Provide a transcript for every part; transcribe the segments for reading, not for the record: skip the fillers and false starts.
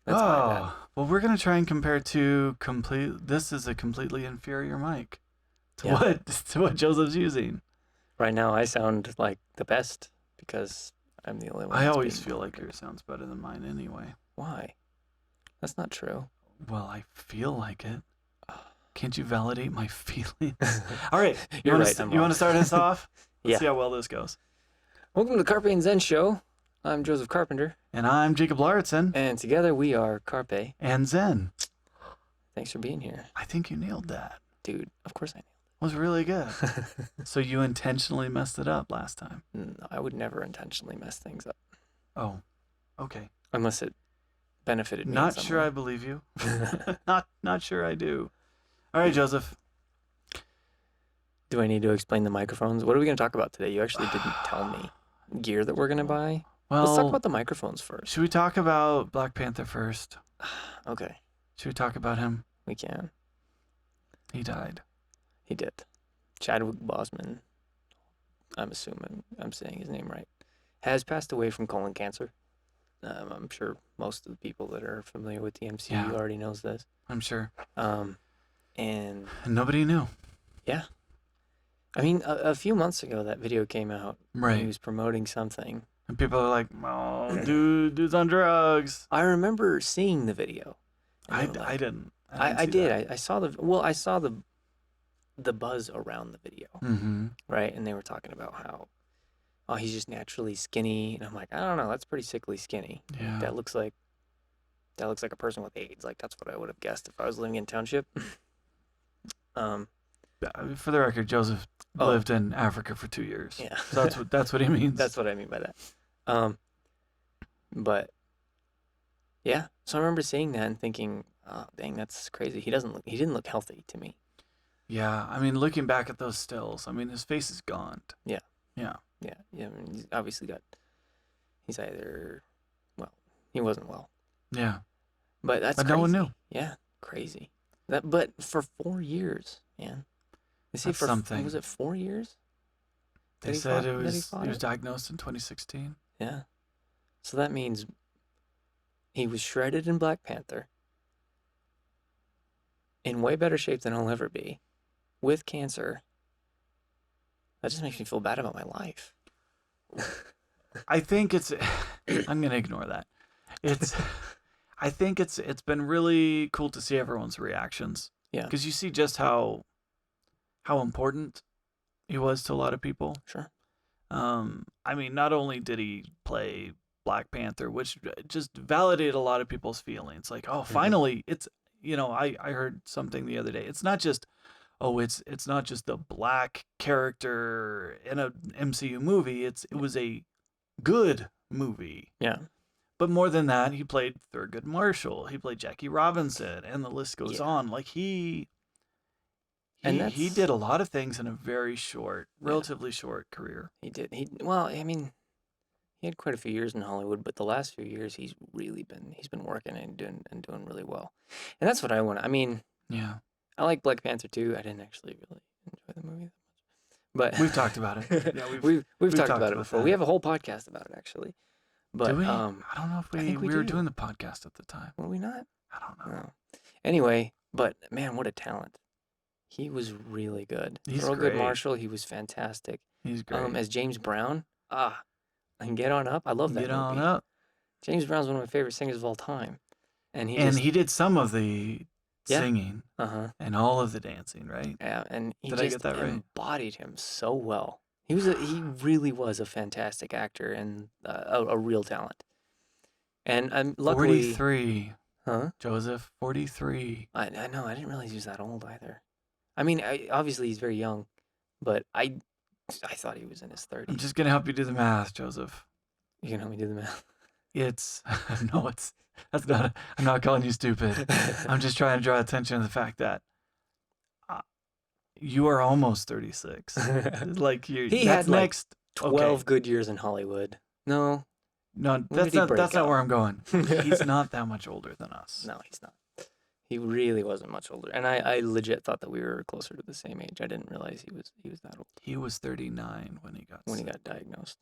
That's my bad. Well, we're gonna try and compare to complete. This is a completely inferior mic to Yeah. what Joseph's using. Right now, I sound like the best because I'm the only one. I That's always being feel like monitored. yours sounds better than mine anyway. Why? That's not true. Well, I feel like it. Can't you validate my feelings? All right, You're right. I'm you wrong. want to start us off? Let's Yeah. see how well this goes. Welcome to the Carpe and Zen Show. I'm Joseph Carpenter, And I'm Jacob Lauritsen. and together we are Carpe. And Zen. Thanks for being here, I think you nailed that. dude. Of course I It was really good. nailed it. So you intentionally messed it up last time. No, I would never intentionally mess things up Oh, okay. unless it benefited me. Not in some sure way. I believe you. Not sure I do. All right, Joseph. Do I need to explain the microphones? What are we going to talk about today? You actually didn't tell me. Gear that we're going to buy? Well, Let's talk about the microphones first. should we talk about Black Panther first? Okay, Should we talk about him? we can. He died. He did. Chadwick Boseman, I'm assuming I'm saying his name right, has passed away from colon cancer. I'm sure most of the people that are familiar with the MCU already knows this. I'm sure. And And nobody knew. yeah, I mean, a few months ago that video came out. Right. He was promoting something. And people are like, oh, dude's on drugs. I remember seeing the video. I They were like- didn't. I did. I saw I saw the buzz around the video, Mm-hmm. right? And they were talking about how, oh, he's just naturally skinny, and I'm like, I don't know, that's pretty sickly skinny. Yeah. That looks like a person with AIDS. Like that's what I would have guessed if I was living in township. For the record, Joseph lived in Africa for 2 years. Yeah. So that's what he means. That's what I mean by that. But yeah, so I remember seeing that and thinking, oh, dang, that's crazy. He didn't look healthy to me. Yeah. I mean, looking back at those stills, I mean, his face is gone. Yeah. Yeah. Yeah. I mean, he's obviously he's either, well, he wasn't well. Yeah. But that's But crazy. no one knew. Yeah, crazy. But for 4 years, man. Is he That's something. Was it 4 years? They that he said fought- it that he was fought he was it? diagnosed in 2016. Yeah. So that means he was shredded in Black Panther, in way better shape than I'll ever be, with cancer. That just makes me feel bad about my life. I think it's I'm going to ignore that. I think it's been really cool to see everyone's reactions. Yeah. Cuz you see just how important he was to a lot of people. Sure. I mean, not only did he play Black Panther, which just validated a lot of people's feelings. Like, oh, finally, it's, I heard something the other day. It's not just, it's not just the black character in a MCU movie. It was a good movie. Yeah. But more than that, he played Thurgood Marshall. He played Jackie Robinson, and the list goes on. Like he did a lot of things in a very relatively short career. He did. Well, I mean, he had quite a few years in Hollywood, but the last few years he's been working and doing really well. And that's what I want. I mean, Yeah. I like Black Panther too. I didn't actually really enjoy the movie that much. But We've talked about it. Yeah, we've talked about it before. that. We have a whole podcast about it actually. But Do we? I don't know if I think we we were do. doing the podcast at the time. were we not? I don't know. No. Anyway, but man, what a talent. He was really good. He's Thurgood great. Marshall, he was fantastic. He's great. As James Brown, and Get On Up. I love that Get movie. on up. James Brown's one of my favorite singers of all time. And He did some of the Yeah. singing and all of the dancing, right? Yeah, and he Did I just get that right? embodied him so well. He really was a fantastic actor and a real talent. And I'm luckily 43. Huh? Joseph, 43. I know, I didn't realize he was that old either. I mean, obviously he's very young, but I thought he was in his 30s. I'm just going to help you do the math, Joseph. You can help me do the math. I'm not calling you stupid. I'm just trying to draw attention to the fact that you are almost 36. Like He had like next 12 good years in Hollywood. No, No, When did he break that's not out? where I'm going. He's not that much older than us. no, he's not. He really wasn't much older, and I legit thought that we were closer to the same age. I didn't realize he was that old He was 39 when he got when he sick. got diagnosed.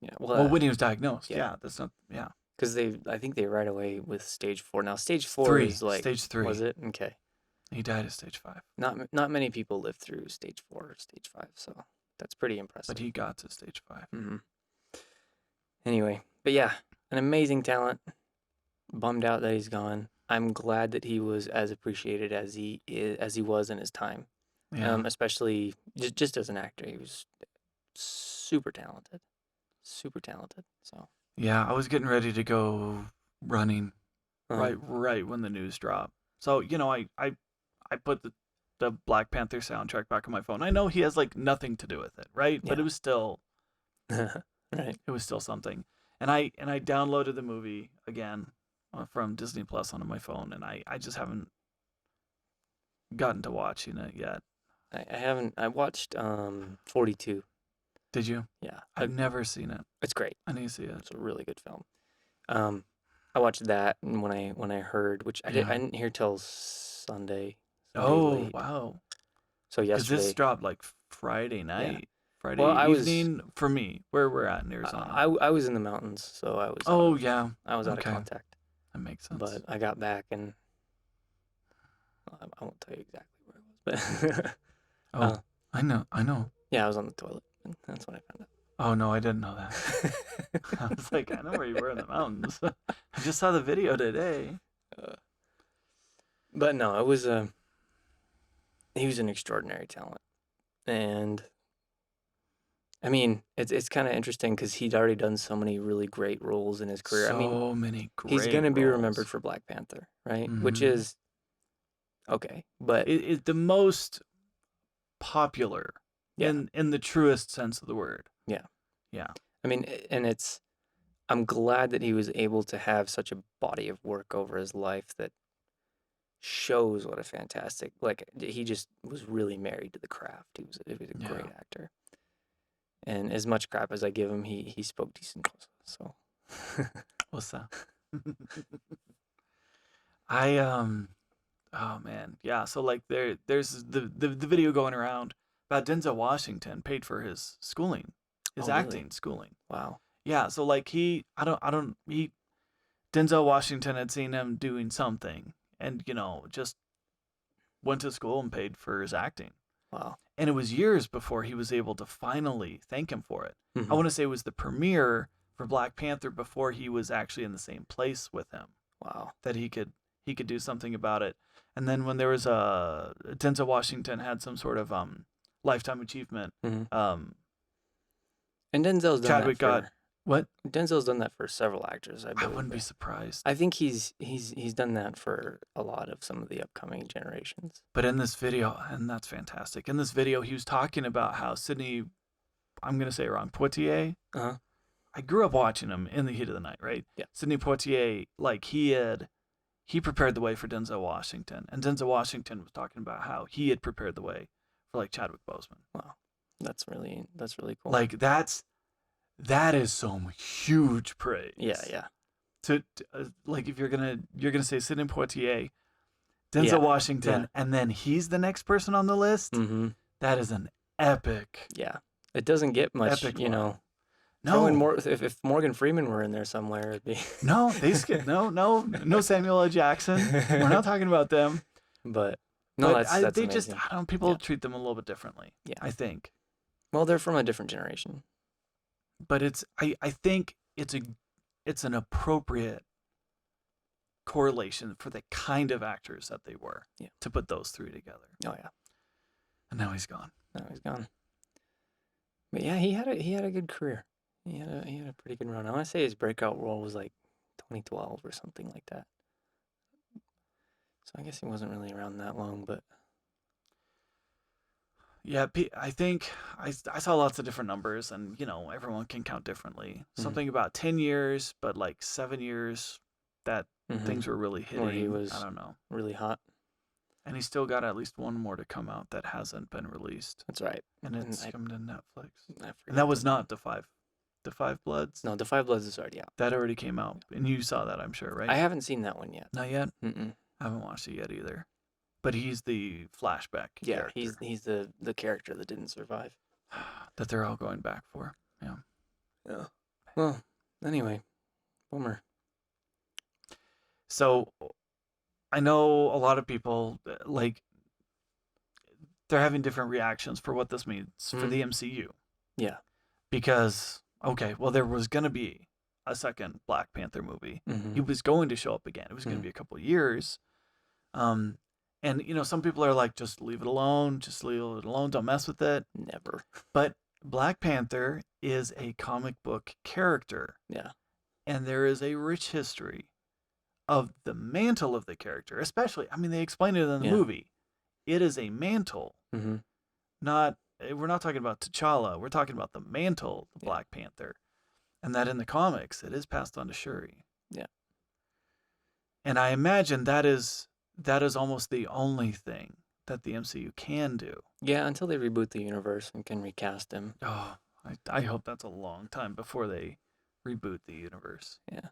Yeah, Well, when he was diagnosed. yeah. Yeah, that's not. Yeah. Because I think they right away with stage 4. Now, stage 4 Three, is like, stage 3. was it? Okay. He died at stage 5, Not many people live through stage 4 or stage 5, so that's pretty but impressive. he got to stage 5. Hmm. Anyway, but yeah, an amazing talent. Bummed out that he's gone. I'm glad that he was as appreciated as he was in his time. Yeah. Especially just as an actor, he was super talented, super talented. So, Yeah, I was getting ready to go running uh, right when the news dropped. So, I put the Black Panther soundtrack back on my phone. I know he has like nothing to do with it, right? But yeah, it was still right. something. And I downloaded the movie again from Disney Plus onto my phone, and I just haven't gotten to watching it yet. I haven't. I watched 42. Did you? Yeah, I've never seen it. it's great. I need to see it. It's a really good film. Um, I watched that, and when I heard, which I Yeah. didn't hear till Sunday Oh, late. wow. So Because this yesterday, dropped like Friday yeah. night, Friday Well, evening for me, where we're at in Arizona. I was in the mountains, so Oh, yeah. I was out of Okay. contact. That makes sense. But I got back, and I won't tell you exactly where I was, but Oh, I know. yeah, I was on the toilet, and that's when I found Oh, no, I didn't know that. I out. was like, I know where you were in the mountains. I just saw the video today. uh, but no, it was he was an extraordinary talent, and I mean, it's kind of interesting because he'd already done so many really great roles in his career. I mean, So many he's great gonna be remembered roles. for Black Panther, right? Which Mm-hmm. is okay, but It is the most popular yeah, in the truest sense of the word. yeah. Yeah. I mean, and I'm glad that he was able to have such a body of work over his life that shows what a fantastic, like, he just was really married to the craft. He was a Yeah. great actor. And as much crap as I give him, he spoke decent Xhosa. So What's that? I oh man. Yeah, so like there's the video going around about Denzel Washington paid for his schooling, his oh really? acting schooling. Wow. Yeah, so like I don't he Denzel Washington had seen him doing something and just went to school and paid for his acting. Wow. And it was years before he was able to finally thank him for it. I Hmm. want to say it was the premiere for Black Panther before he was actually in the same place with him Wow. that he could do something about it. And then when there was a Denzel Washington had some sort of lifetime achievement, Hmm. um And Chadwick got what? Denzel's done that for several actors, I I believe. wouldn't be Right? surprised. I think he's done that for a lot of some of the upcoming generations. But in this video, and that's fantastic. In this video, he was talking about how Sydney, I'm gonna say it wrong, Poitier. Uh huh. I grew up watching him in the heat of the night, right? Yeah. Sidney Poitier, like he prepared the way for Denzel Washington, and Denzel Washington was talking about how he had prepared the way for like Chadwick Boseman. Wow. That's really cool. Like that is some huge praise. Yeah. Yeah. To like if you're gonna say Sidney Poitier, Denzel Yeah. Washington, Yeah. and then he's the next person on the list. Mm-hmm. That is an epic, Yeah. It doesn't get much, epic you line. know. Throw in No, more if Morgan Freeman were in there somewhere, it'd be. no, they skip. No Samuel L. Jackson. We're not talking about them. But no, But that's they just, amazing. I don't. People Yeah. treat them a little bit differently. Yeah. I think, Well, they're from a different generation. but I think it's an appropriate correlation for the kind of actors that they were. Yeah. To put those three together. Oh yeah. And now he's gone. No, he's gone. But yeah, he had a good career. He had a pretty good run. I want to say his breakout role was like 2012 or something like that. So I guess he wasn't really around that long, but Yeah, I think I saw lots of different numbers, and everyone can count differently. Mhm. Something about 10 years, but like 7 years that things were really hitting. Where he was I don't know. really hot. And he's still got at least one more to come out that hasn't been released, That's right. and And it's I coming to Netflix. forget And that was the name. not the Five Bloods. No, the Five Bloods is already out. That already came out, and you saw that, I'm sure, right? I haven't seen that one yet. Not yet. Mm-mm. I haven't watched it yet either. But he's the flashback Yeah, character he's the character that didn't survive. that they're all going back for. Yeah. Yeah. Well, anyway, bummer. So I know a lot of people like they're having different reactions for what this means for Mm, the MCU yeah. because okay, well there was gonna be a second Black Panther movie. Mm-hmm. He was going to show up again. It was going to Mm, be a couple of years. Um, and some people are like, just leave it alone. Just leave it alone. Don't mess with it. never. But Black Panther is a comic book character, Yeah. and there is a rich history of the mantle of the character. Especially, I mean, they explained it in the Yeah. movie. It is a mantle, Mm-hmm. not. We're not talking about T'Challa. We're talking about the mantle, the Yeah. Black Panther, and that in the comics it is passed on to Shuri. Yeah. And I imagine that is almost the only thing that the MCU can do. Yeah. Until they reboot the universe and can recast him. Oh, I hope that's a long time before they reboot the universe. Yeah.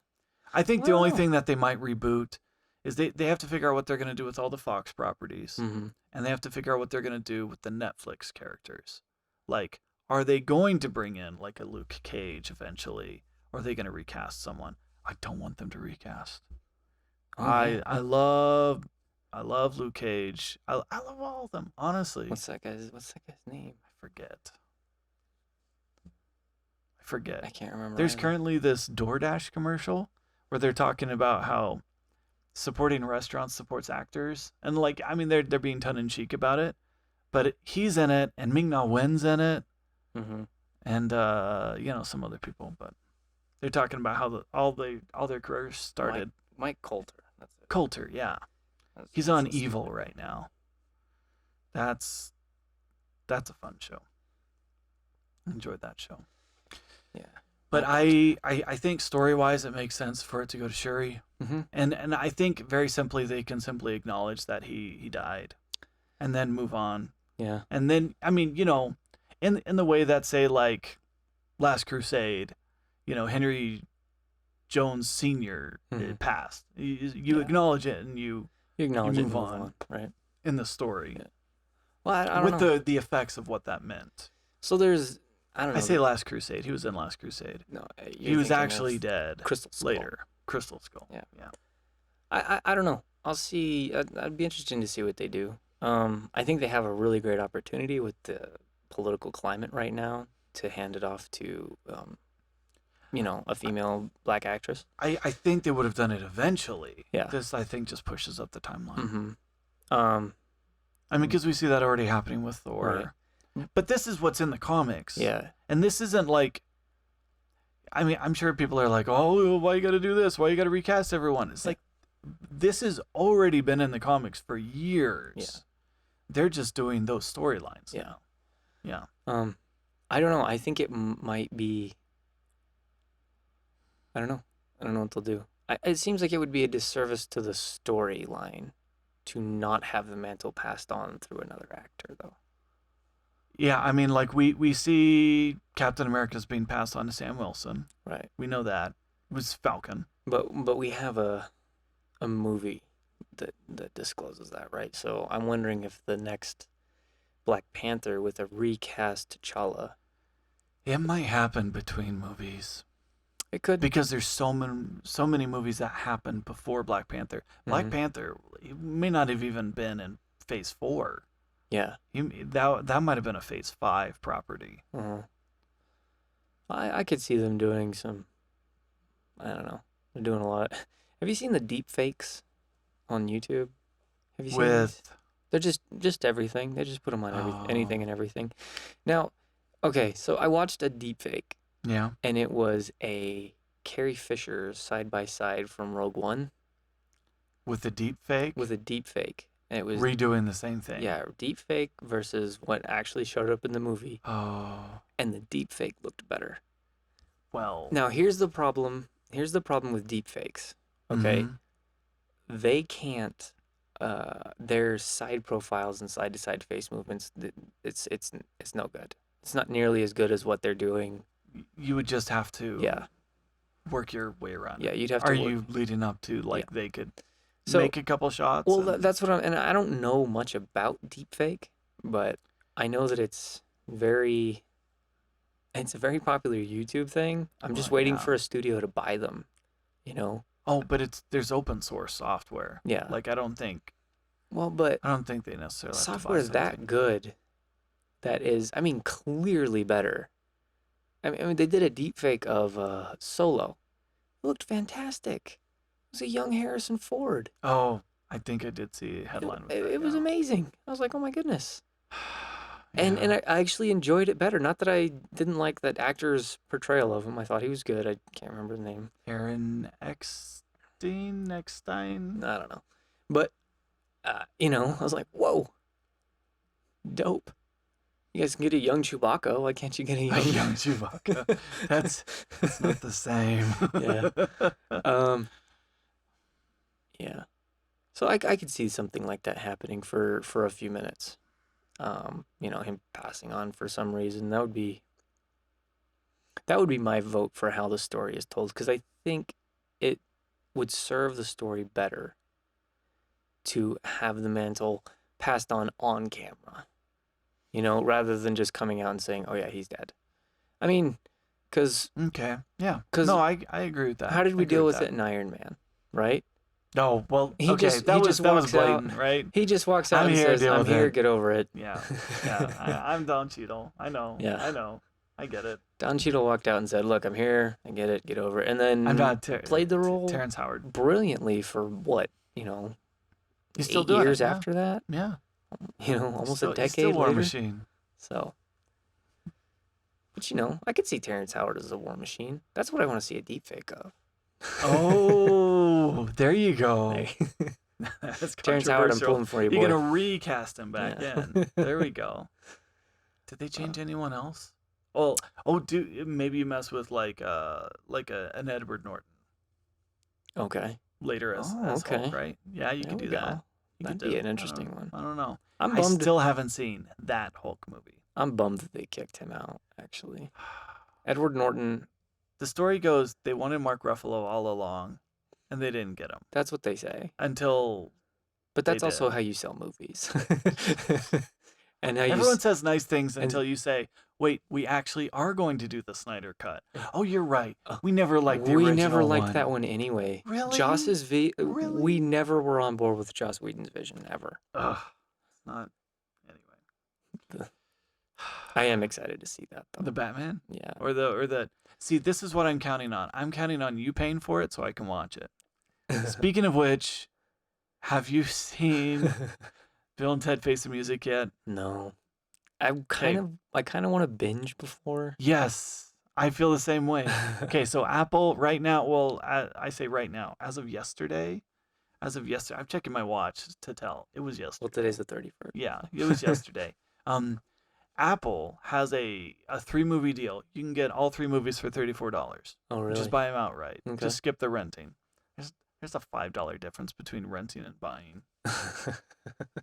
I think I the don't only know. thing that they might reboot is they have to figure out what they're going to do with all the Fox properties. Mm-hmm. And they have to figure out what they're going to do with the Netflix characters. Like, are they going to bring in like a Luke Cage eventually? Or are they going to recast someone? I don't want them to recast. Oh yeah. I love Luke Cage. I love all of them, honestly. What's that guy's name? I forget. I forget. I can't remember There's either. currently this DoorDash commercial where they're talking about how supporting restaurants supports actors, and like I mean they're being tongue in cheek about it, but he's in it, and Ming Na Wen's in it, Mm-hmm. and some other people, but they're talking about how all their careers started. Mike Coulter. That's it. Coulter, yeah, he's That's on the stupid Evil name. right now. That's a fun show. Enjoyed that show. Yeah. But Mike Coulter. I think story wise it makes sense for it to go to Shuri. Mm-hmm. And I think very simply they can simply acknowledge that he died and then move on. Yeah. And then I mean, in the way that say like Last Crusade, Henry Jones Sr. Mm-hmm. passed. You Yeah. acknowledge it and you You acknowledge it and move move on right? in the story Yeah. Well, I don't with know. the effects of what that meant. So there's, I don't I know. say Last Crusade. He was in Last Crusade. No, He was actually dead Crystal Skull. later. Crystal Skull. Yeah. Yeah. I don't know. I'll see. I'd be interesting to see what they do. I think they have a really great opportunity with the political climate right now to hand it off to, a female black actress. I think they would have done it eventually. Yeah. This, I think, just pushes up the timeline. Mm-hmm. Um, I mean, because we see that already happening with Thor. Right. But this is what's in the comics. yeah. And this isn't like. I mean, I'm sure people are like, oh, why you got to do this? Why you got to recast everyone? It's Yeah. like, this has already been in the comics for years. Yeah. They're just doing those storylines Yeah. now. Yeah. I don't know. I think it might be. I don't know. I don't know what they'll do. It seems like it would be a disservice to the storyline to not have the mantle passed on through another actor, though. Yeah, I mean, like we see Captain America's being passed on to Sam Wilson. Right. We know that. It was Falcon. But we have a movie that discloses that, right? So I'm wondering if the next Black Panther with a recast T'Challa, It might happen between movies it could. because there's so many movies that happened before Black Panther. Black Mhm. Panther may not have even been in Phase 4. Yeah. That might have been a Phase 5 property. Uh-huh. I could see them doing some. I don't know. They're doing a lot. Have you seen the deep fakes on YouTube? Have you seen these? With They're just everything. They just put them on anything Oh. and everything. Now, okay, so I watched a deep fake, yeah, and it was a Carrie Fisher side by side from Rogue One with the deep fake, with a deep fake. And it was redoing the same thing. yeah, deep fake versus what actually showed up in the movie, Oh, and the deep fake looked better. well. Now, here's the problem. Here's the problem with deep fakes. Okay? Mhm. They can't their side profiles and side to side face movements, it's no good. It's not nearly as good as what they're doing. You would just have to Yeah. work your way around Yeah, it. you'd have to Are work. you leading up to like Yeah. they could So, make a couple shots? well, and- that's what and I don't know much about deepfake, but I know that it's a very popular YouTube thing. I'm just Well, waiting yeah. for a studio to buy them, Oh, but there's open source software. Yeah. Like Well, but I don't think they necessarily have to buy software is that something. good that is, I mean, clearly better. I mean they did a deep fake of Solo. It looked fantastic. It was a young Harrison Ford. Oh, I think I did see a It, headline with it, that. it was amazing. I was like, oh my goodness. And Yeah. I actually enjoyed it better. Not that I didn't like that actor's portrayal of him. I thought he was good. I can't remember the name. Aaron Eckstein. I don't know. But I was like, whoa, dope. You guys can get a young Chewbacca. Why can't you get a A young young Chewbacca. That's not the same. Yeah. Um yeah. So I could see something like that happening for a few minutes. Him passing on for some reason. That would be my vote for how the story is told because I think it would serve the story better to have the mantle passed on camera, rather than just coming out and saying, "Oh yeah, he's dead." I mean, because Okay. Yeah. because No, I agree with that. how did I we agree deal with with that. it in Iron Man, right? Oh, well, He okay. just he just That was walks out. blatant, right? He just walks out I'm and here, says, deal "I'm with here, it. get over it." Yeah. Yeah. I'm Don Cheadle. I know. Yeah. I know. I get it. Don Cheadle walked out and said, "Look, I'm here. I get it. Get over it." And I'm then not played the role Terrence Howard. brilliantly for what, He's still 8 doing it. years Yeah. after that, Yeah. almost a He's still decade War later. Machine. So, but I could see Terrence Howard as a war machine. That's what I want to see a deep fake of. Oh, there you go. Hey. That's Terrence Howard, I'm controversial. pulling for you, You're boy. gonna recast him back Yeah. in. There we go. Did they change anyone else? Oh, maybe you mess with an Edward Norton Okay. later Oh, as okay. Hulk, right? Yeah, you There could we do that. go. You could That'd do be it. an interesting one. I don't know. I'm I bummed. still haven't seen that Hulk movie. I'm bummed that they kicked him out. Actually, Edward Norton. The story goes they wanted Mark Ruffalo all along, and they didn't get him That's what they say. until But they that's did. also how you sell movies. And how Everyone says nice things and- until you say, "Wait, we actually are going to do the Snyder cut." Oh, you're right. Uh, We never liked the we original never liked one. that one anyway. Really? We Really? never were on board with Joss Whedon's vision ever. Ugh. It's not. Anyway. I am excited to see that though. The Batman Yeah. or the. See, this is what I'm counting on. I'm counting on you paying for it so I can watch it. Speaking of which, have you seen Bill and Ted Face the Music yet? No. I kind of want to binge before. Yes, I feel the same way. Okay, so Apple right now, well, I say right now, as of yesterday, I'm checking my watch to tell. It was yesterday. Well, today's the 31st. Yeah, it was yesterday. Apple has a 3-movie deal. You can get all 3 movies for $34. Oh, really? Just buy them outright. Okay. Just skip the renting. There's a $5 difference between renting and buying.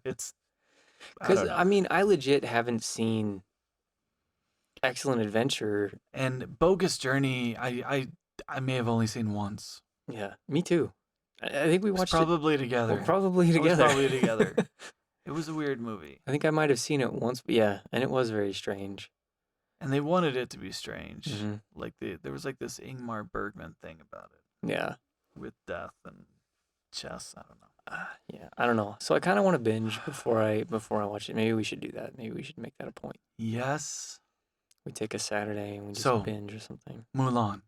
It's Because I mean, I legit haven't seen Excellent Adventure. and Bogus Journey, I may have only seen once. Yeah, me too. I think we watched Probably together. it. Well, probably It was together. probably together. It was a weird movie, I think I might have seen it once, but yeah, and it was very strange. and they wanted it to be strange. Mhm. Like there was like this Ingmar Bergman thing about it Yeah. with death and chess. I don't know. Yeah, I don't know. So I kind of want to binge before I watch it. Maybe we should do that. Maybe we should make that a point. Yes, We take a Saturday and we just So- binge or something. Mulan.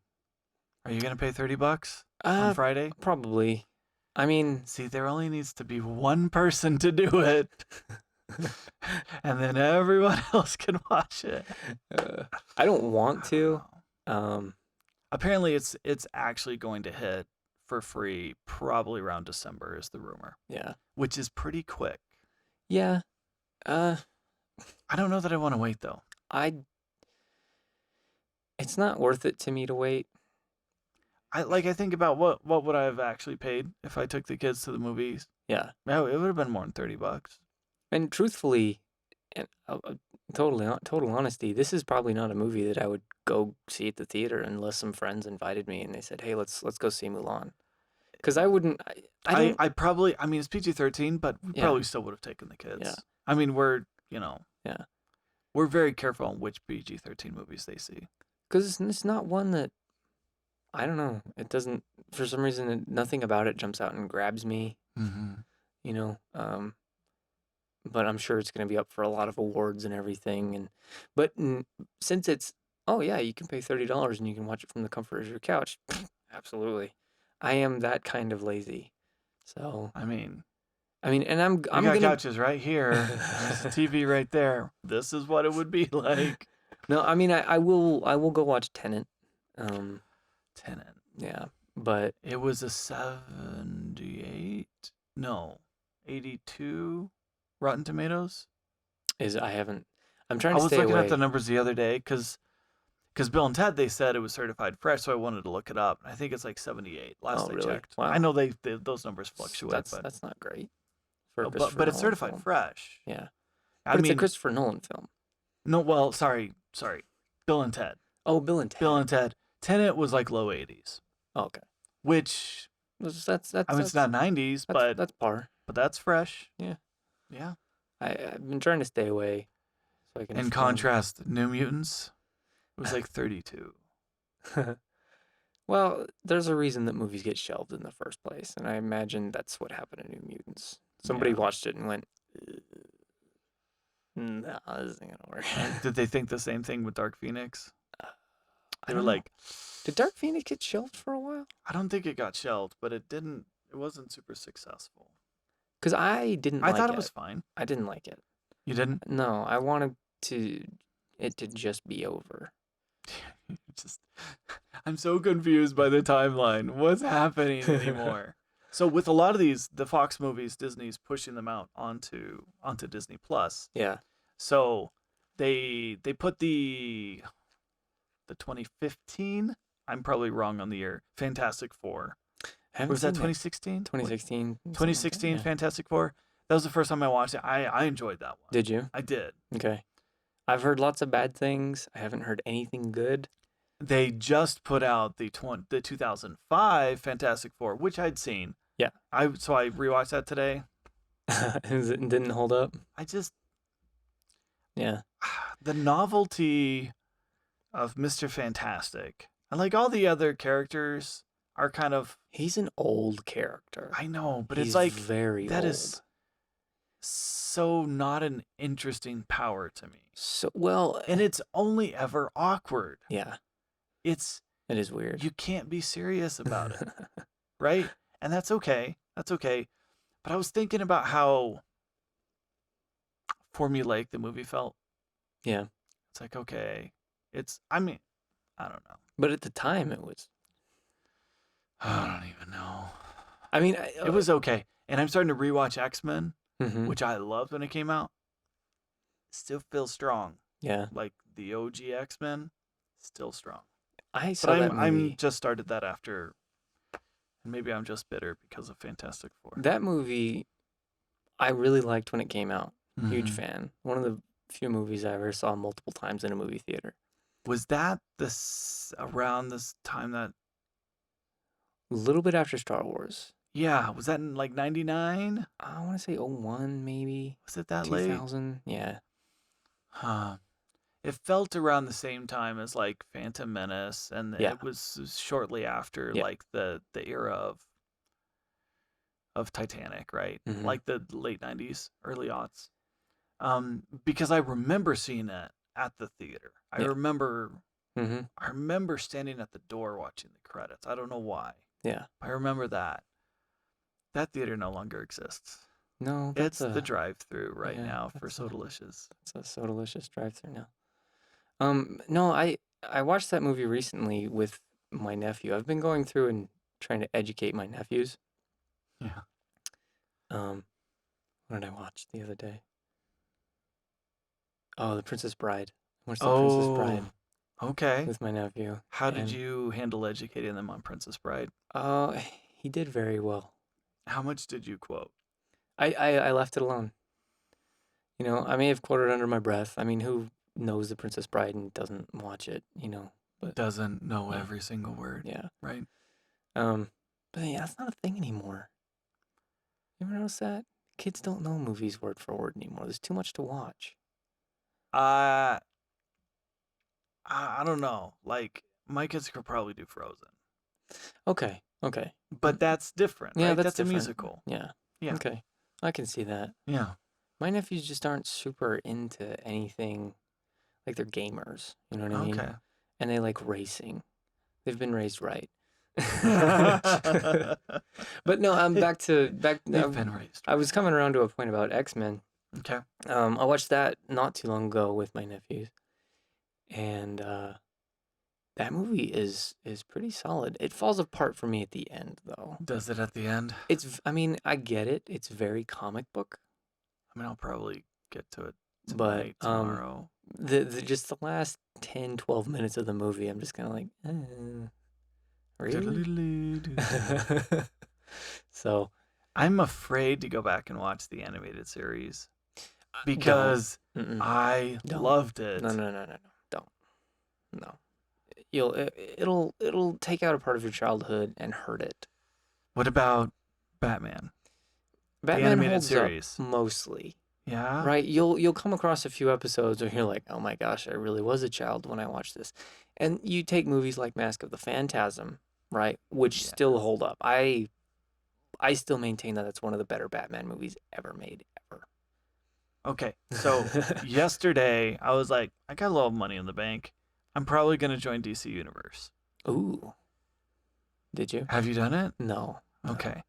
Are you gonna pay $30 on Friday? Probably. I mean, See, there only needs to be one person to do it, and then everyone else can watch it. I don't want to. Apparently, it's actually going to hit for free probably around December is the rumor, Yeah. which is pretty quick. Yeah. I don't know that I want to wait though. It's not worth it to me to wait. I think about what would I have actually paid if I took the kids to the movies. Yeah. No, it would have been more than $30. And truthfully, and total honesty, this is probably not a movie that I would go see at the theater unless some friends invited me and they said, "Hey, let's go see Mulan." Because I wouldn't. I don't. I mean, it's PG-13, but we Yeah. probably still would have taken the kids. Yeah. I mean, we're Yeah. we're very careful on which PG-13 movies they see. Because it's not one that I don't know. It doesn't, for some reason, nothing about it jumps out and grabs me, Mm-hmm. you know. But I'm sure it's going to be up for a lot of awards and everything. But since it's, oh yeah, you can pay $30 and you can watch it from the comfort of your couch. Absolutely, I am that kind of lazy. So I mean, I mean, and we I'm got gonna. couches right here. There's a TV right there. This is what it would be like. No, I mean, I will go watch Tenant. Um, Tenant. yeah, but It was a 78. No, 82 Rotten Tomatoes. I haven't. I'm trying I to was stay looking at the away. numbers the other day because Bill and Ted, they said it was certified fresh, so I wanted to look it up. I think it's like 78 Oh, last I really? checked. I Wow. know those numbers fluctuate, but That's not great for a but Christopher but it's Nolan certified film. fresh. Yeah, I but it's a mean, Christopher Nolan film. no, well, sorry, Bill and Ted, Oh, Bill and Bill Ted. and Ted. Tenet was like low 80s, Oh, okay. which That's I mean it's not 90s, but that's par. that's fresh. Yeah. Yeah. I've been trying to stay away so I can In film. contrast, New Mutants it was like 32. Well, there's a reason that movies get shelved in the first place, and I imagine that's what happened to New Mutants. Somebody Yeah. watched it and went, "No, this isn't gonna work." Did they think the same thing with Dark Phoenix? I They were don't know. like, Did Dark Phoenix get shelved for a while? I don't think it got shelved, but it didn't. It wasn't super successful. Because I didn't I like thought it was it. fine. I didn't like it. You didn't? No, I wanted to it to just be over. Just, I'm so confused by the timeline. What's happening anymore? So with a lot of these, the Fox movies, Disney's pushing them out onto Disney Plus. Yeah. So they put the 2015. I'm probably wrong on the year. Fantastic Four. I haven't Was that seen that. 2016? 2016. Something like that, 2016 yeah. Fantastic Four. That was the first time I watched it. I enjoyed that one. Did you? I did. Okay. I've heard lots of bad things. I haven't heard anything good. They just put out the 2005 Fantastic Four, which I'd seen. Yeah. I rewatched that today. It didn't hold up. I just Yeah. the novelty of Mr. Fantastic and like all the other characters are kind of, He's an old character. I know, but He's it's like very that old. is so not an interesting power to me. So well, And it's only ever awkward. yeah, It's it is weird. you can't be serious about it, right? And that's okay. That's okay. But I was thinking about how formulaic the movie felt. Yeah, It's like, okay, I mean, I don't know. but at the time it was. I don't even know. I mean, It was okay. And I'm starting to rewatch X-Men, mhm, which I loved when it came out. Still feels strong. yeah. Like the OG X-Men, still strong. I But saw that I'm movie. just started that after, and maybe I'm just bitter because of Fantastic Four. That movie, I really liked when it came out. Huge Mhm. fan. One of the few movies I ever saw multiple times in a movie theater. Was that this around this time that? A little bit after Star Wars. Yeah, was that in like '99? I want to say '01 maybe. Was it that late? 2000. Yeah. Huh. It felt around the same time as like Phantom Menace, and Yeah. it was shortly after Yeah. like the era of Titanic, right? Mhm. Like the late '90s, early aughts. Because I remember seeing it at the theater. I Yeah. remember Mhm. I remember standing at the door watching the credits. I don't know why. Yeah. I remember that. That theater no longer exists. No, It's that's the a drive-through right yeah, now for that's So a Delicious. that's a so delicious drive-through now. No, I watched that movie recently with my nephew. I've been going through and trying to educate my nephews. Yeah. What did I watch the other day? Oh, The Princess Bride. I watched The Princess Bride Okay. with my nephew. How did And you handle educating them on Princess Bride? he did very well. How much did you quote? I left it alone. You know, I may have quoted under my breath. I mean, who knows The Princess Bride and doesn't watch it, you know? But Doesn't know yeah, every single word, yeah. right? But yeah, that's not a thing anymore. You ever notice that? Kids don't know movies word for word anymore. There's too much to watch. I don't know. Like my kids could probably do Frozen. Okay. Okay. but that's different, Yeah, right? that's That's a different. musical. Yeah. Yeah, Okay. I can see that. yeah. My nephews just aren't super into anything like they're gamers, you know what I mean? Okay. And they like racing. They've been raised right. But no, I'm back. They've been raised I was right. coming around to a point about X-Men. Okay. I watched that not too long ago with my nephews, and that movie is pretty solid. It falls apart for me at the end, though. Does it at the end? I mean, I get it. It's very comic book, I mean, I'll probably get to it but tonight, tomorrow. the just the last 10, 12 minutes of the movie, I'm just kind of like, really? So, I'm afraid to go back and watch the animated series don't. because Mm-mm, I don't. loved it. No, no, no, no, no. Don't. No. It'll take out a part of your childhood and hurt it. What about Batman? The Batman animated holds up series. mostly, Yeah? right? You'll come across a few episodes where you're like, "Oh my gosh, I really was a child when I watched this." And you take movies like Mask of the Phantasm, right, which Yeah. still hold up. I still maintain that it's one of the better Batman movies ever made ever. Okay. So yesterday I was like, I got a little money in the bank. I'm probably gonna join DC Universe. Ooh, did you? Have you done it? No. No. Okay.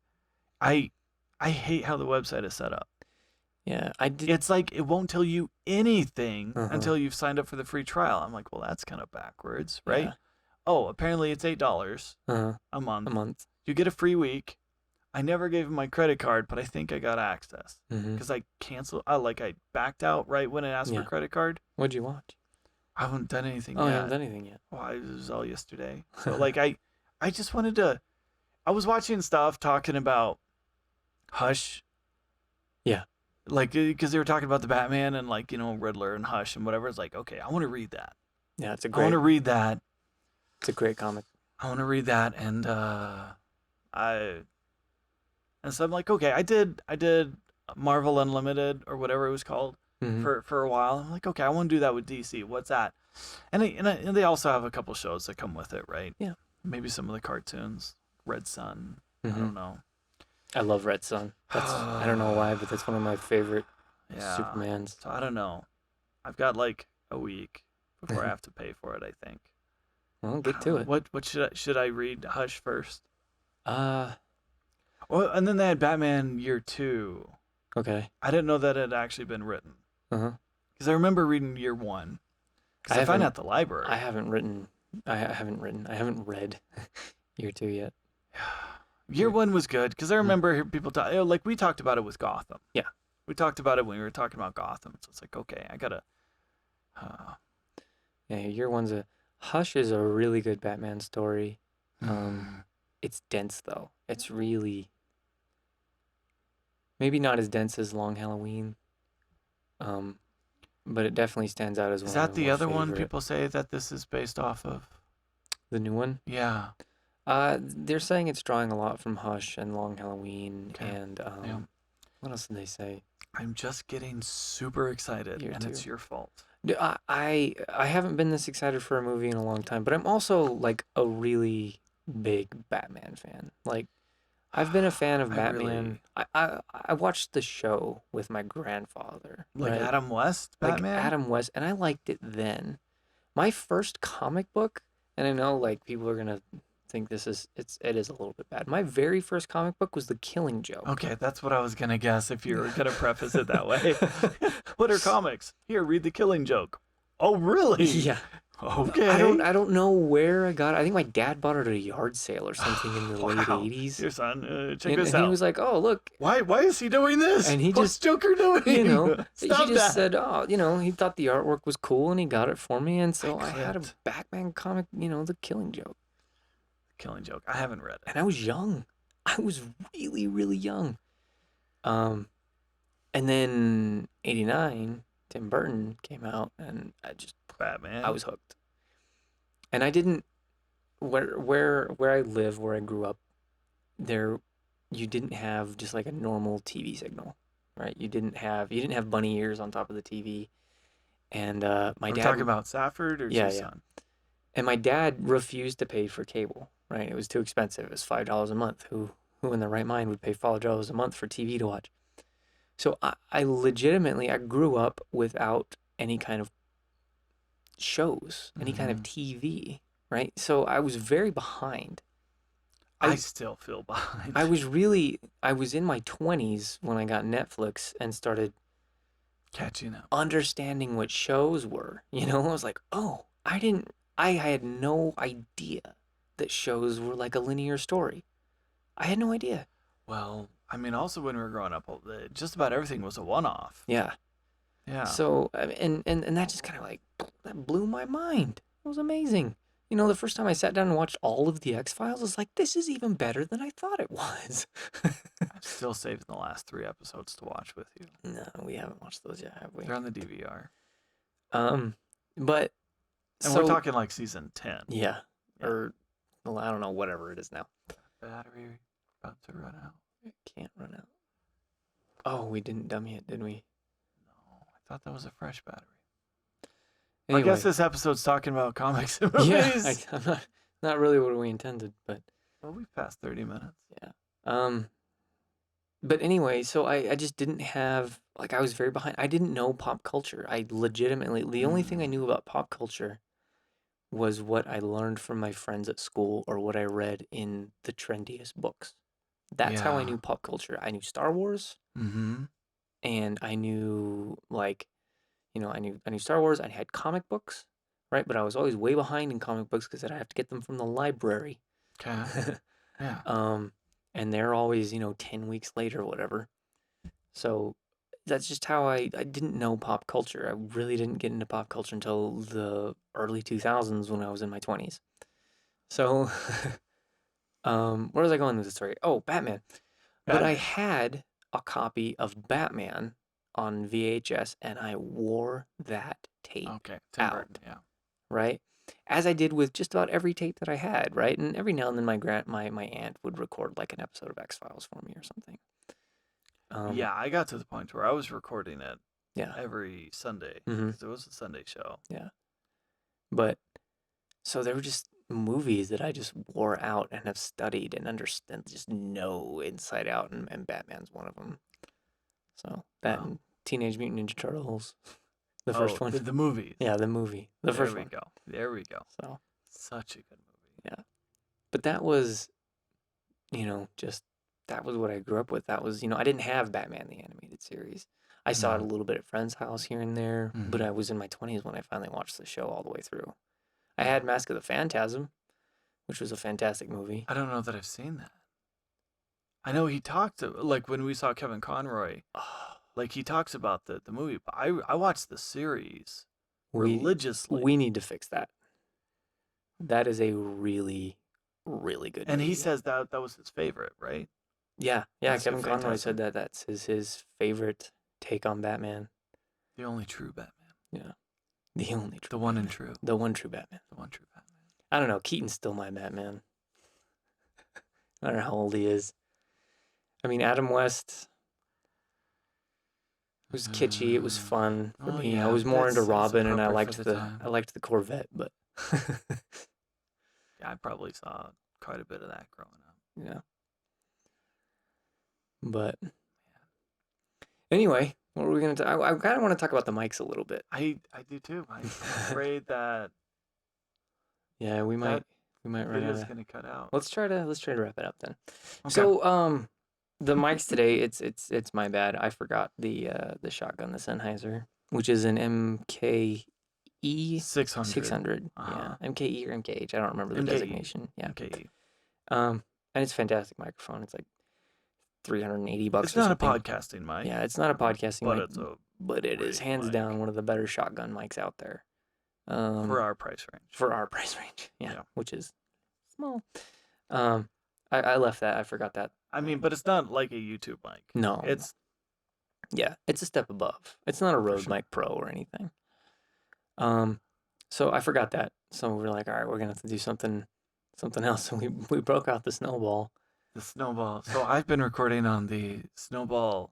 I I hate how the website is set up. Yeah, I did. It's like it won't tell you anything Uh-huh. until you've signed up for the free trial. I'm like, well, that's kind of backwards, right? Yeah. Oh, apparently it's $8 Uh-huh. a A month. month. You get a free week. I never gave him my credit card, but I think I got access Mm-hmm. because I canceled. I backed out right when it asked for Yeah. credit card. What'd you watch? I haven't done anything Oh, you haven't yet. done anything yet. Well, it was all yesterday. So I just wanted to. I was watching stuff talking about Hush. Yeah. Like, because they were talking about the Batman and Riddler and Hush and whatever. It's like, okay, I want to read that. Yeah, it's I want to read that. a great comic. I want to read that, and I and so I'm like, okay, I did Marvel Unlimited or whatever it was called Mm-hmm. for a while. I'm like, okay, I want to do that with DC. What's that? And they also have a couple shows that come with it, right? Yeah. Maybe some of the cartoons, Red Sun. Mm-hmm. I don't know. I love Red Sun. I don't know why, but that's one of my favorite Yeah. Supermans. So I don't know. I've got like a week before I have to pay for it, I think. Well, get to it. What should I read Hush first? Uh, Well, and then they had Batman Year 2. okay. I didn't know that it had actually been written. Uh-huh. Because I remember reading Year 1. Because I found it at the library. I haven't read Year 2 yet. Year 1 was good because I remember people talk, like we talked about it with Gotham. Yeah. We talked about it when we were talking about Gotham. So it's like, okay, I gotta. Yeah, Year 1's Hush is a really good Batman story. It's dense though. It's really maybe not as dense as Long Halloween. But it definitely stands out as one Is of that my the more other one favorite. people say that this is based off of? The new one? Yeah. They're saying it's drawing a lot from Hush and Long Halloween Okay. and Yeah. what else did they say? I'm just getting super excited, Year and 2. it's your fault. I haven't been this excited for a movie in a long time, but I'm also like a really big Batman fan. Like I've been a fan of I Batman. really I watched the show with my grandfather, like right? Adam West Like Batman. Adam West, and I liked it then. My first comic book, and I know like people are gonna think it is a little bit bad. My very first comic book was The Killing Joke. Okay, that's what I was gonna guess if you were gonna preface it that way. What are comics? Here, read The Killing Joke. Oh, really? Yeah. Okay. I don't know where I got it. I think my dad bought it at a yard sale or something in the late Wow. 80s. Here, son, check And this he out. was like, "Oh, look." Why is he doing this? And he What's just, Joker doing? you know, Stop he just that. said, "Oh, he thought the artwork was cool and he got it for me." And so I had a clicked. Batman comic, The Killing Joke. Killing Joke. I haven't read it. And I was young. I was really, really young. And then 89, Tim Burton came out and Batman. I was hooked. And I didn't where I live, where I grew up, you didn't have just like a normal TV signal, right? You didn't have bunny ears on top of the TV. And my We're dad talking about Safford or Yeah, yeah. Tucson. and my dad refused to pay for cable. right? It was too expensive. It was $5 a month. Who in their right mind would pay $5 a month for TV to watch? So I legitimately I grew up without any kind of shows, any kind of Hmm. TV, right? So I was very behind. I I still feel behind. I was in my 20s when I got Netflix and started Catching up. understanding what shows were. I was like, "Oh, I had no idea that shows were like a linear story. I had no idea." Well, I mean, also when we were growing up, just about everything was a one-off. Yeah. Yeah. So, and that just kind of like that blew my mind. It was amazing. The first time I sat down and watched all of the X-Files, I was like, this is even better than I thought it was. I'm still saving the last 3 episodes to watch with you. No, we haven't watched those yet, have we? They're on the DVR. Um, but And we're so talking like season 10. yeah, Yeah. or well, I don't know, whatever it is now. Battery about to run out. It can't run out. Oh, we didn't dummy it, did we? No, I thought that was a fresh battery. I Anyway, guess this episode's talking about comics and yeah, movies. I'm not really what we intended, but Well, we've passed 30 minutes. yeah. But anyway, so I just didn't have like I was very behind. I didn't know pop culture. I legitimately the only thing I knew about pop culture was what I learned from my friends at school or what I read in the trendiest books. That's how I Yeah. knew pop culture. I knew Star Wars Mm-hmm. and I knew like, I knew Star Wars. I had comic books, right? But I was always way behind in comic books because I'd have to get them from the library. Okay. Yeah. And they're always, 10 weeks late or whatever. So that's just how I didn't know pop culture. I really didn't get into pop culture until the early 2000s when I was in my 20s. So, where was I going with the story? Oh, Batman. But I Batman. had a copy of Batman on VHS and I wore that tape Okay. Tim Burton. out, Yeah. right? As I did with just about every tape that I had, right? And every now and then my aunt would record like an episode of X-Files for me or something. Yeah. I got to the point where I was recording it Yeah. every Sunday Hmm. because it was a Sunday show. Yeah. But so there were just movies that I just wore out and have studied and understand, just know inside out, and Batman's one of them. So that Wow. and Teenage Mutant Ninja Turtles, the Oh, first one. the movies. Yeah, the movie, the There first we one. go. There we go. So Such a good movie. yeah, but that was, just that was what I grew up with. That was, I didn't have Batman the animated series. I saw it a Mm. little bit at friends' house here and there, but Mhm. I was in my 20s when I finally watched the show all the way through. I had Mask of the Phantasm, which was a fantastic movie. I don't know that I've seen that. I know he talked like when we saw Kevin Conroy, like he talks about the movie. But I watched the series we religiously, we need to fix that. That is a really, really good and he movie. says that was his favorite, right? Yeah, yeah. Mask of Kevin Conroy said Phantasm, that that's his favorite take on Batman. the only true Batman, Yeah, the only true the one and Batman. true, The one true Batman. the one true Batman. I don't know. Keaton's still my Batman. I don't know how old he is. I mean, Adam West was kitschy. It was fun for Oh me. I yeah, was more into it's Robin, and I appropriate for liked the the time. I liked the Corvette, but Yeah, I probably saw quite a bit of that growing up. yeah. But anyway, what were we gonna talk? I kind of want to talk about the mics a little bit. I do too. I'm afraid that Yeah, we that might run out video's of. gonna cut out. Let's try to wrap it up then. Okay. So the mics today, it's my bad. I forgot the shotgun, the Sennheiser, which is an MKE 600. 600. Uh-huh. Yeah, MKE or MKH. I don't remember the MKE. designation. Yeah. MKE. And it's a fantastic microphone. It's like $380 It's or not a something. podcasting mic. Yeah, it's not a podcasting but mic, it's a but it is great hands mic. down one of the better shotgun mics out there. For our price range. For our price range, yeah, Yeah. which is small. I left that. I forgot that. I mean, but it's not like a YouTube mic. No, It's yeah, it's a step above. It's not a Rode sure. Mic Pro or anything. So I forgot that. So we're like, all right, we're gonna have to do something else. So we broke out the snowball. the Snowball. So I've been recording on the Snowball.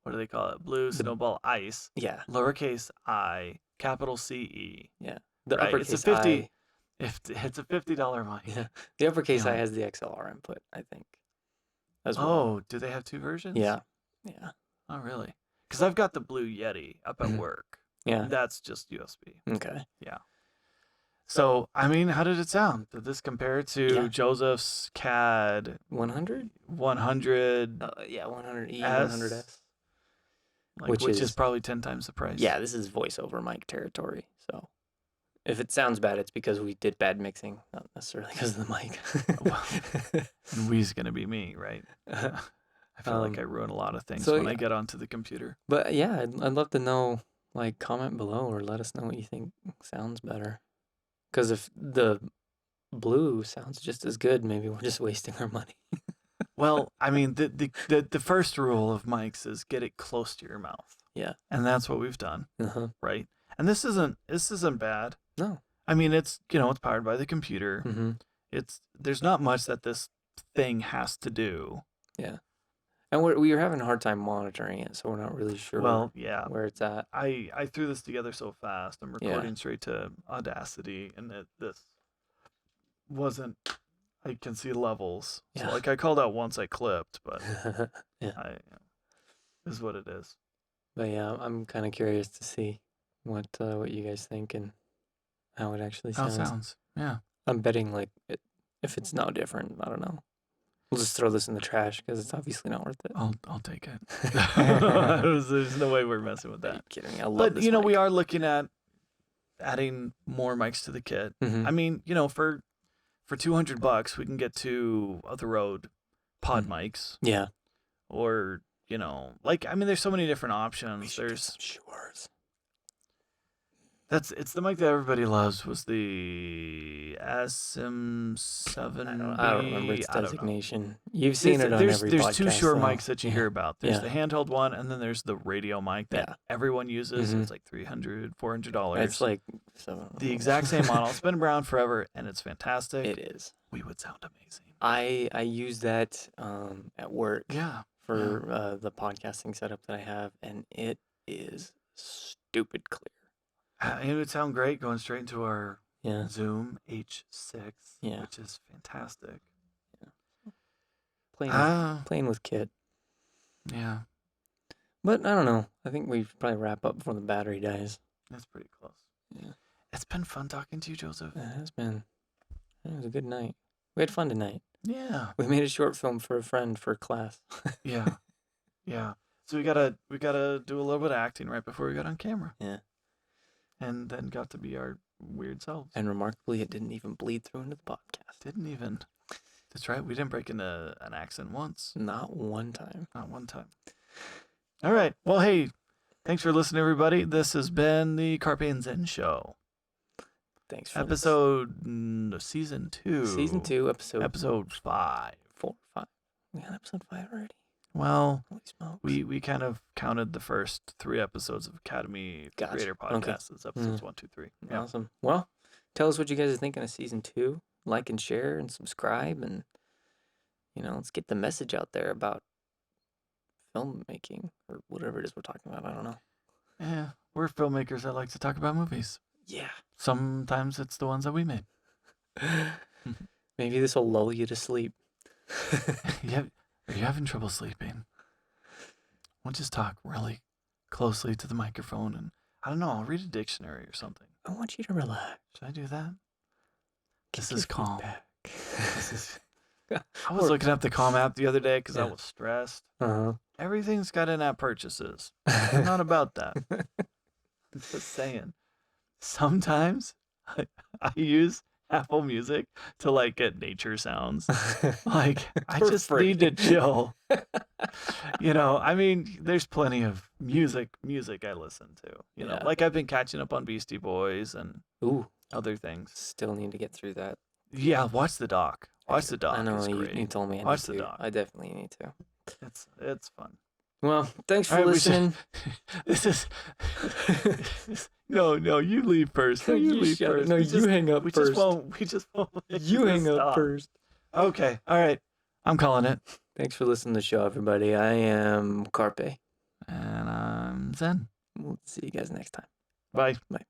What do they call it? Blue The Snowball Ice. Yeah, Lowercase I, capital CE. yeah. The Right. It's a uppercase 50. I. If it's a $50 mic. Yeah. The uppercase You I know. has the XLR input, I think, as well. Oh, do they have two versions? Yeah. Yeah. Oh, really? Because I've got the Blue Yeti up at Mhm. work. Yeah. That's just USB. Okay. Yeah. So, I mean, how did it sound? Did this compare to Yeah. Joseph's CAD 100? 100 Yeah, 100E, S? 100S. Which is probably 10 times the price. Yeah, this is voiceover mic territory. So if it sounds bad, it's because we did bad mixing, not necessarily because of the mic. And we's going to be me, right? I feel like I ruin a lot of things when I get onto the computer. But yeah, I'd love to know, like, comment below or let us know what you think sounds better. Because if the blue sounds just as good, maybe we're just wasting our money. Well, I mean, the first rule of mics is get it close to your mouth. Yeah. And that's what we've done, right? And this isn't bad. No. I mean, it's it's powered by the computer. Mm-hmm. There's not much that this thing has to do. Yeah. And we were having a hard time monitoring it, so we're not really sure where it's at. I threw this together so fast. I'm recording straight to Audacity, and this wasn't. I can see levels. So like I called out once I clipped, but is what it is. But yeah, I'm kind of curious to see what you guys think and how it actually sounds. How it sounds. Yeah. I'm betting like if it's no different, I don't know. We'll just throw this in the trash because it's obviously not worth it. I'll take it. There's no way we're messing with that. Are you kidding? I love this mic. We are looking at adding more mics to the kit. Mm-hmm. I mean, for $200 we can get two of the road pod mics. Yeah. Or, there's so many different options. There's Sures. It's the mic that everybody loves. Was the SM7B? I don't remember its designation. You've seen it on every podcast. There's two Shure mics that you hear about. There's the handheld one, and then there's the radio mic that everyone uses. It's like $300, $400. It's like the exact same model. It's been around forever, and it's fantastic. It is. We would sound amazing. I use that at work. Yeah. For the podcasting setup that I have, and it is stupid clear. It would sound great going straight into our Zoom H6, which is fantastic. Yeah. Playing with Kit. Yeah. But I don't know. I think we should probably wrap up before the battery dies. That's pretty close. Yeah. It's been fun talking to you, Joseph. It has been. It was a good night. We had fun tonight. Yeah. We made a short film for a friend for class. Yeah. So we gotta do a little bit of acting right before we got on camera. Yeah. And then got to be our weird selves. And remarkably, it didn't even bleed through into the podcast. Didn't even. That's right. We didn't break into an accent once. Not one time. Not one time. All right. Well, hey, thanks for listening, everybody. This has been the Carpe and Zen Show. Thanks for season 2. Season 2, episode 5. 4, 5. We got episode 5 already. Well, holy smokes. We kind of counted the first 3 episodes of Academy Creator Podcast as episodes 1, 2, 3. Yeah. Awesome. Well, tell us what you guys are thinking of season 2. Like and share and subscribe, and let's get the message out there about filmmaking or whatever it is we're talking about. I don't know. Yeah, we're filmmakers that like to talk about movies. Yeah. Sometimes it's the ones that we made. Maybe this will lull you to sleep. Are you having trouble sleeping? We'll just talk really closely to the microphone, and I don't know, I'll read a dictionary or something. I want you to relax. Should I do that? This is calm. This is. I was looking up the Calm app the other day because I was stressed. Uh-huh. Everything's got in-app purchases. I'm not about that. I'm just saying. Sometimes I use Apple Music to get nature sounds. I just need to chill. There's plenty of music I listen to. I've been catching up on Beastie Boys and other things. Still need to get through that. Yeah, watch the doc. Watch the doc. I know you told me. Watch the doc. I definitely need to. It's fun. Well, thanks for listening. This is no. You leave first. No, you leave first. No, you hang up first. We just won't. You hang up first. Okay. All right. I'm calling it. Thanks for listening to the show, everybody. I am Carpe. And I'm Zen. We'll see you guys next time. Bye. Bye.